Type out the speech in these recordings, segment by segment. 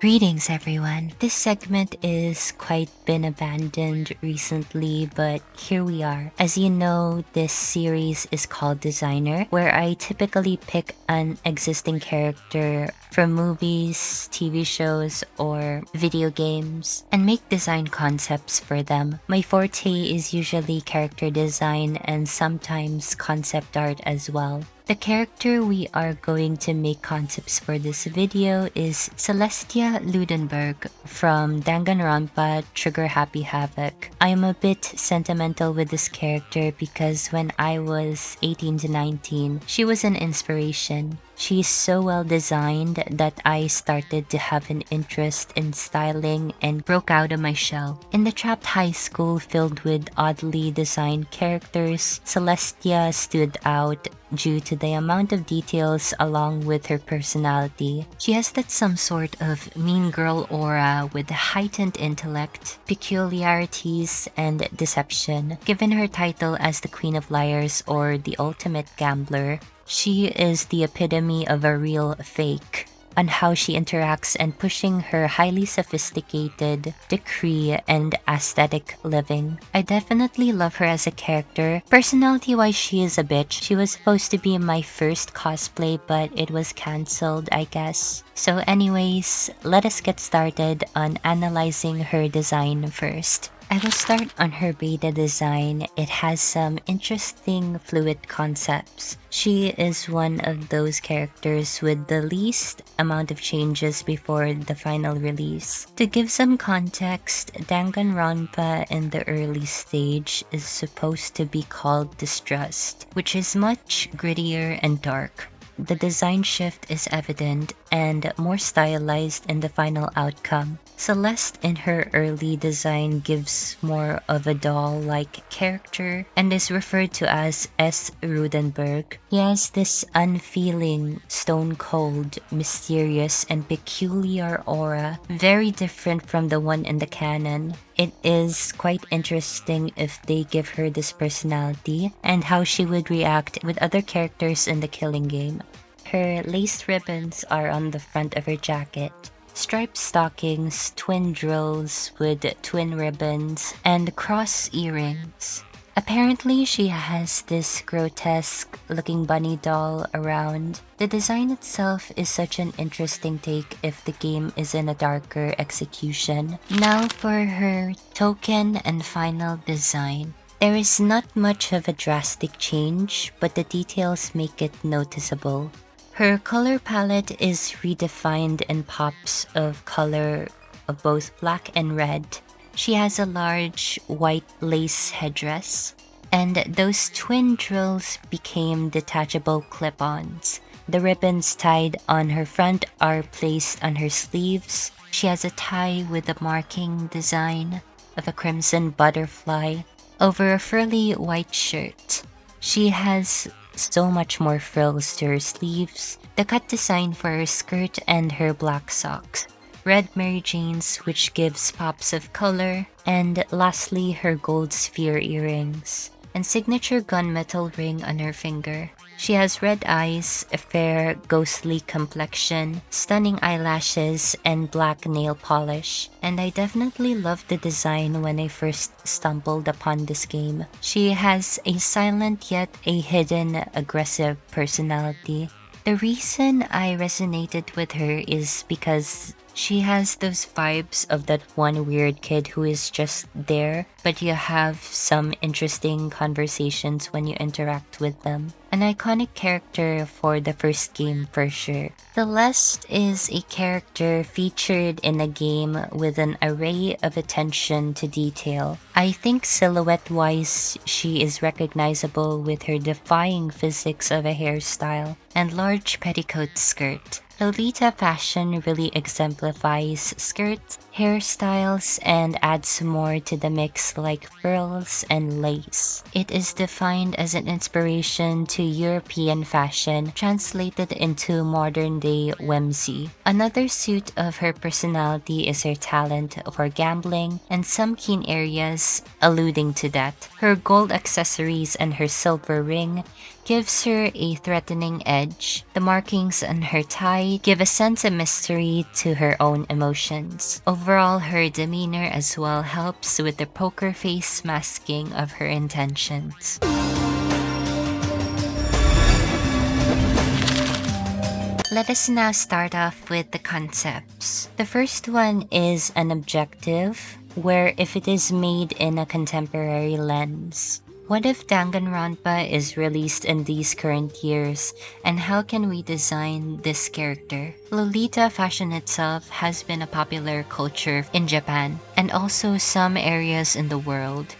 Greetings everyone. This segment is quite been abandoned recently, but here we are. As you know, this series is called Designer, where I typically pick an existing character from movies, TV shows, or video games and make design concepts for them. My forte is usually character design and sometimes concept art as well. The character we are going to make concepts for this video is Celestia Ludenberg from Danganronpa Trigger Happy Havoc. I am a bit sentimental with this character because when I was 18 to 19, she was an inspiration. She's so well designed that I started to have an interest in styling and broke out of my shell. In the trapped high school filled with oddly designed characters, Celestia stood out due to the amount of details along with her personality. She has that some sort of mean girl aura with heightened intellect, peculiarities, and deception. Given her title as the Queen of Liars or the Ultimate Gambler, she is the epitome of a real fake on how she interacts and pushing her highly sophisticated decree and aesthetic living. I definitely love her as a character. Personality-wise, she is a bitch. She was supposed to be my first cosplay, but it was cancelled, I guess. So anyways, let us get started on analyzing her design first. I will start on her beta design. It has some interesting fluid concepts. She is one of those characters with the least amount of changes before the final release. To give some context, Danganronpa in the early stage is supposed to be called Distrust, which is much grittier and dark. The design shift is evident and more stylized in the final outcome. Celeste in her early design gives more of a doll-like character and is referred to as S. Ludenberg. He has this unfeeling, stone-cold, mysterious, and peculiar aura, very different from the one in the canon. It is quite interesting if they give her this personality and how she would react with other characters in the Killing Game. Her lace ribbons are on the front of her jacket. Striped stockings, twin drills with twin ribbons, and cross earrings. Apparently, she has this grotesque-looking bunny doll around. The design itself is such an interesting take if the game is in a darker execution. Now for her token and final design. There is not much of a drastic change, but the details make it noticeable. Her color palette is redefined in pops of color of both black and red. She has a large white lace headdress, and those twin drills became detachable clip-ons. The ribbons tied on her front are placed on her sleeves. She has a tie with a marking design of a crimson butterfly over a frilly white shirt. She has so much more frills to her sleeves, the cut design for her skirt and her black socks, red Mary Janes which gives pops of color, and lastly her gold sphere earrings, and signature gunmetal ring on her finger. She has red eyes, a fair ghostly complexion, stunning eyelashes, and black nail polish. And I definitely loved the design when I first stumbled upon this game. She has a silent yet a hidden aggressive personality. The reason I resonated with her is because she has those vibes of that one weird kid who is just there, but you have some interesting conversations when you interact with them. An iconic character for the first game for sure. Celeste is a character featured in a game with an array of attention to detail. I think silhouette-wise, she is recognizable with her defying physics of a hairstyle and large petticoat skirt. Lolita fashion really exemplifies skirts, hairstyles, and adds more to the mix like pearls and lace. It is defined as an inspiration to European fashion translated into modern-day whimsy. Another suit of her personality is her talent for gambling and some keen areas alluding to that. Her gold accessories and her silver ring gives her a threatening edge. The markings on her tie give a sense of mystery to her own emotions. Overall, her demeanor as well helps with the poker face masking of her intentions. Let us now start off with the concepts. The first one is an objective, where if it is made in a contemporary lens. What if Danganronpa is released in these current years, and how can we design this character? Lolita fashion itself has been a popular culture in Japan, and also some areas in the world.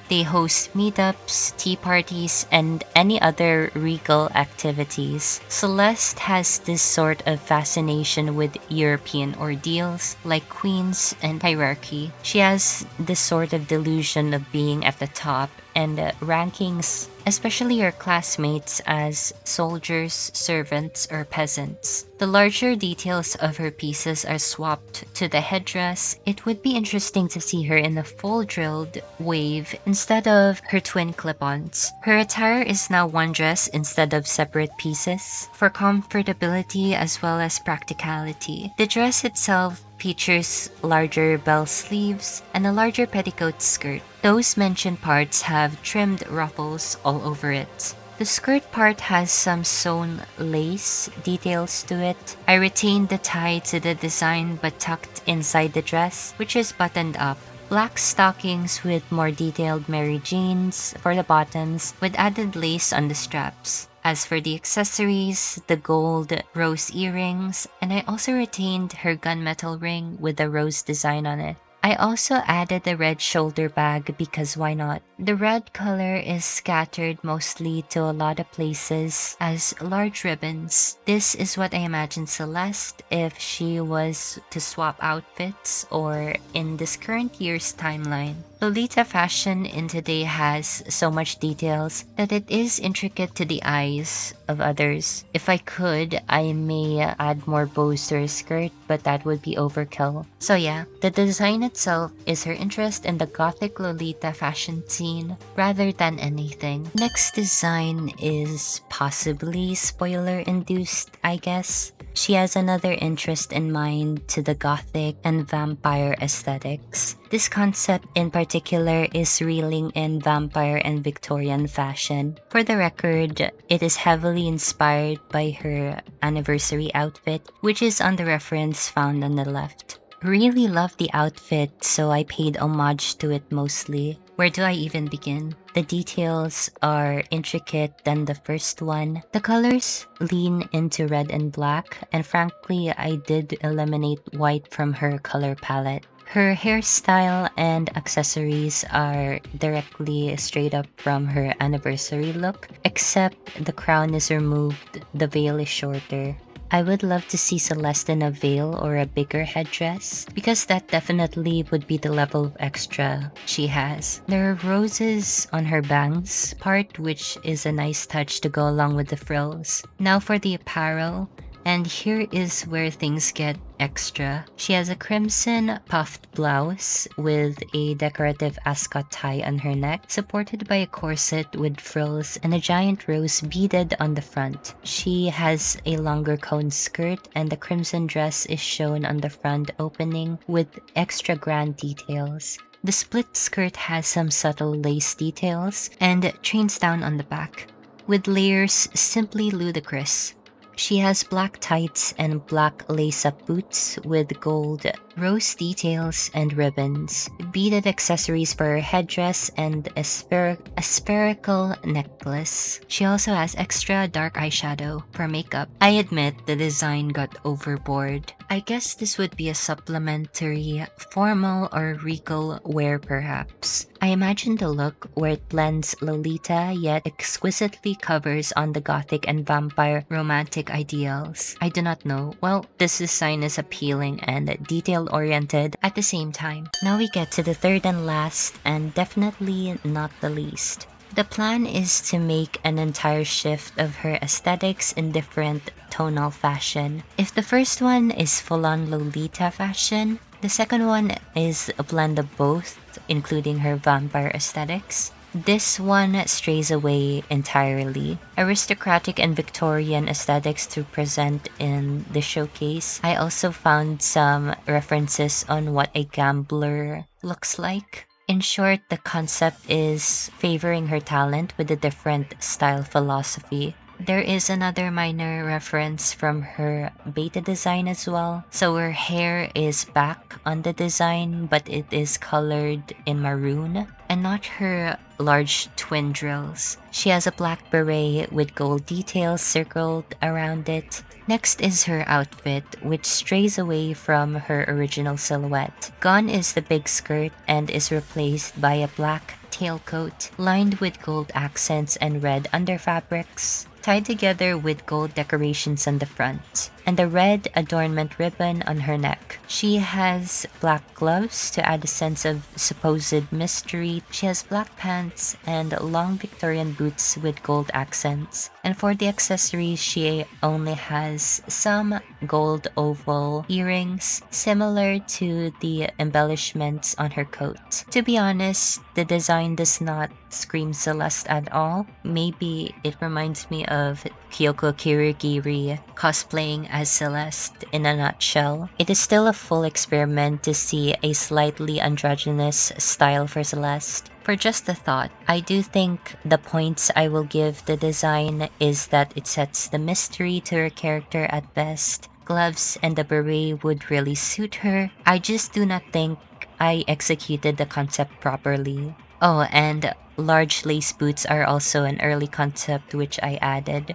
They host meetups, tea parties, and any other regal activities. Celeste has this sort of fascination with European ordeals, like queens and hierarchy. She has this sort of delusion of being at the top and rankings, especially her classmates as soldiers, servants, or peasants. The larger details of her pieces are swapped to the headdress. It would be interesting to see her in a full drilled wave instead of her twin clip-ons. Her attire is now one dress instead of separate pieces, for comfortability as well as practicality. The dress itself features larger bell sleeves and a larger petticoat skirt. Those mentioned parts have trimmed ruffles all over it. The skirt part has some sewn lace details to it. I retained the tie to the design but tucked inside the dress, which is buttoned up. Black stockings with more detailed Mary Janes for the bottoms with added lace on the straps. As for the accessories, the gold rose earrings, and I also retained her gunmetal ring with the rose design on it. I also added the red shoulder bag because why not? The red color is scattered mostly to a lot of places as large ribbons. This is what I imagine Celeste if she was to swap outfits or in this current year's timeline. Lolita fashion in today has so much details that it is intricate to the eyes of others. If I could, I may add more bows to her skirt, but that would be overkill. So yeah, the design itself is her interest in the gothic Lolita fashion scene rather than anything. Next design is possibly spoiler-induced, I guess. She has another interest in mind to the gothic and vampire aesthetics. This concept in particular is reeling in vampire and Victorian fashion. For the record, it is heavily inspired by her anniversary outfit, which is on the reference found on the left. Really love the outfit, so I paid homage to it mostly. Where do I even begin? The details are intricate than the first one. The colors lean into red and black, and frankly, I did eliminate white from her color palette. Her hairstyle and accessories are directly straight up from her anniversary look, except the crown is removed, the veil is shorter. I would love to see Celeste in a veil or a bigger headdress, because that definitely would be the level of extra she has. There are roses on her bangs part, which is a nice touch to go along with the frills. Now for the apparel, and here is where things get extra. She has a crimson puffed blouse with a decorative ascot tie on her neck, supported by a corset with frills and a giant rose beaded on the front. She has a longer cone skirt, and the crimson dress is shown on the front opening with extra grand details. The split skirt has some subtle lace details and trains down on the back, with layers simply ludicrous. She has black tights and black lace-up boots with gold rose details and ribbons, beaded accessories for her headdress, and a spherical necklace. She also has extra dark eyeshadow for makeup. I admit the design got overboard. I guess this would be a supplementary formal or regal wear perhaps. I imagine the look where it blends Lolita yet exquisitely covers on the gothic and vampire romantic ideals. I do not know. Well, this design is appealing and detail-oriented at the same time. Now we get to the third and last, and definitely not the least. The plan is to make an entire shift of her aesthetics in different tonal fashion. If the first one is full-on Lolita fashion, the second one is a blend of both, including her vampire aesthetics. This one strays away entirely. Aristocratic and Victorian aesthetics to present in the showcase. I also found some references on what a gambler looks like. In short, the concept is favoring her talent with a different style philosophy. There is another minor reference from her beta design as well. So her hair is back on the design, but it is colored in maroon and not her large twin drills. She has a black beret with gold details circled around it. Next is her outfit, which strays away from her original silhouette. Gone is the big skirt and is replaced by a black tailcoat lined with gold accents and red underfabrics, tied together with gold decorations on the front, and a red adornment ribbon on her neck. She has black gloves to add a sense of supposed mystery. She has black pants and long Victorian boots with gold accents. And for the accessories, she only has some gold oval earrings, similar to the embellishments on her coat. To be honest, the design does not scream Celeste at all. Maybe it reminds me of Kyoko Kirigiri cosplaying as Celeste in a nutshell. It is still a full experiment to see a slightly androgynous style for Celeste. For just a thought, I do think the points I will give the design is that it sets the mystery to her character at best. Gloves and the beret would really suit her. I just do not think I executed the concept properly. Oh, and large lace boots are also an early concept which I added.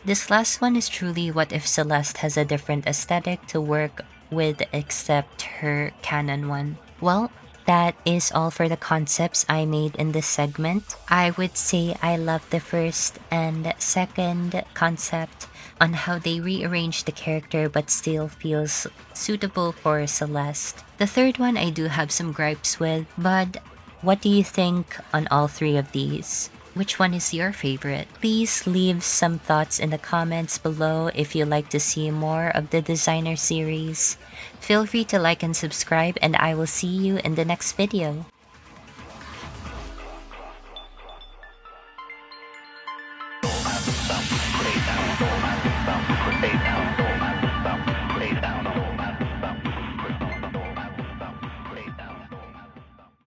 This last one is truly what if Celeste has a different aesthetic to work with except her canon one. Well, that is all for the concepts I made in this segment. I would say I love the first and second concept on how they rearrange the character but still feels suitable for Celeste. The third one I do have some gripes with, but what do you think on all three of these? Which one is your favorite? Please leave some thoughts in the comments below if you'd like to see more of the designer series. Feel free to like and subscribe, and I will see you in the next video. 𝕬𝕦𝕤𝕚𝕤𝕚